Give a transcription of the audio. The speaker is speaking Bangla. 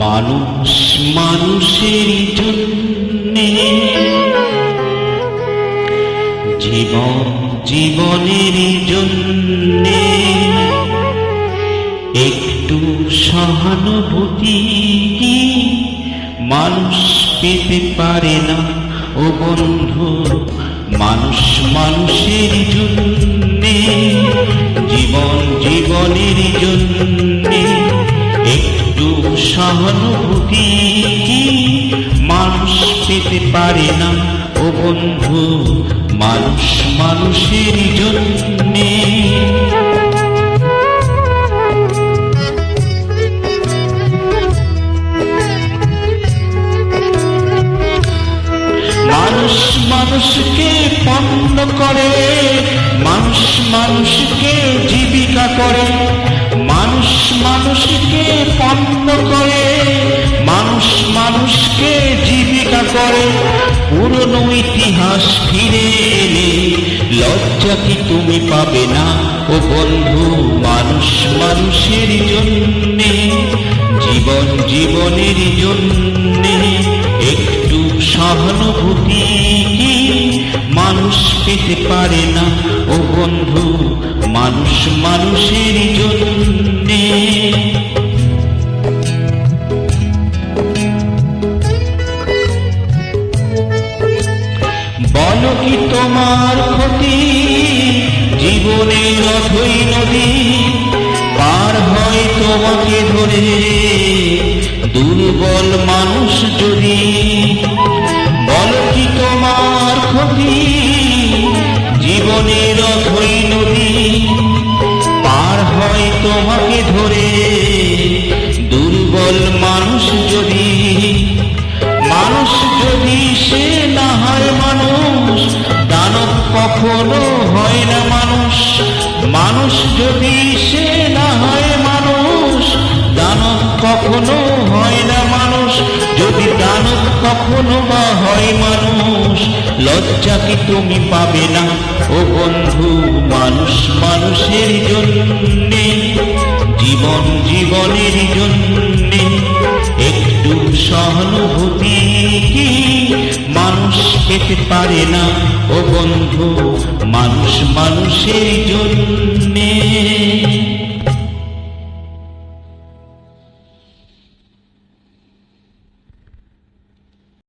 মানুষ মানুষের জন্যে, জীবন জীবনের জন্যে একটু সহানুভূতি মানুষ পেতে পারে না ও বন্ধু। মানুষ মানুষের জন্যে, জীবন জীবনের জন্যে একটু সহানুভূতি মানুষ পেতে পারে না ও বন্ধু। মানুষ মানুষের জন্যে। মানুষ মানুষকে পণ্য করে, মানুষ মানুষকে জীবিকা করে। মানুষ মানুষকে পণ্য করে, মানুষ মানুষকে জীবিকা করে। পুরনো ইতিহাস ফিরে এলে লজ্জা কি তুমি পাবে না ও বন্ধু। মানুষ মানুষের জন্যে, জীবন জীবনের জন্যে একটু সহানুভূতি মানুষ পেতে পারে না ও বন্ধু। মানুষ মানুষের জন্যে। বলো কি তোমার ক্ষতি, জীবনের অথই নদী পার হয় তোমাকে ধরে দুর্বল মানুষ যদি। বলো কি তোমার ক্ষতি, জীবনের অথই নদী পার হয় তোমাকে ধরে দুর্বল মানুষ যদি। মানুষ যদি সে না হয় মানুষ, দানব কখনো হয় না মানুষ। মানুষ যদি সে না হয় মানুষ, দানব কখনো হয় না মানুষ। যদি দানব কখনো বা হয় মানুষ, লজ্জা কি তুমি পাবে না ও বন্ধু। মানুষ মানুষের জন্যে, জীবন জীবনের জন্যে একটু সহানুভূতি মানুষ পেতে পারে না ও বন্ধু। মানুষ মানুষের জন্যে।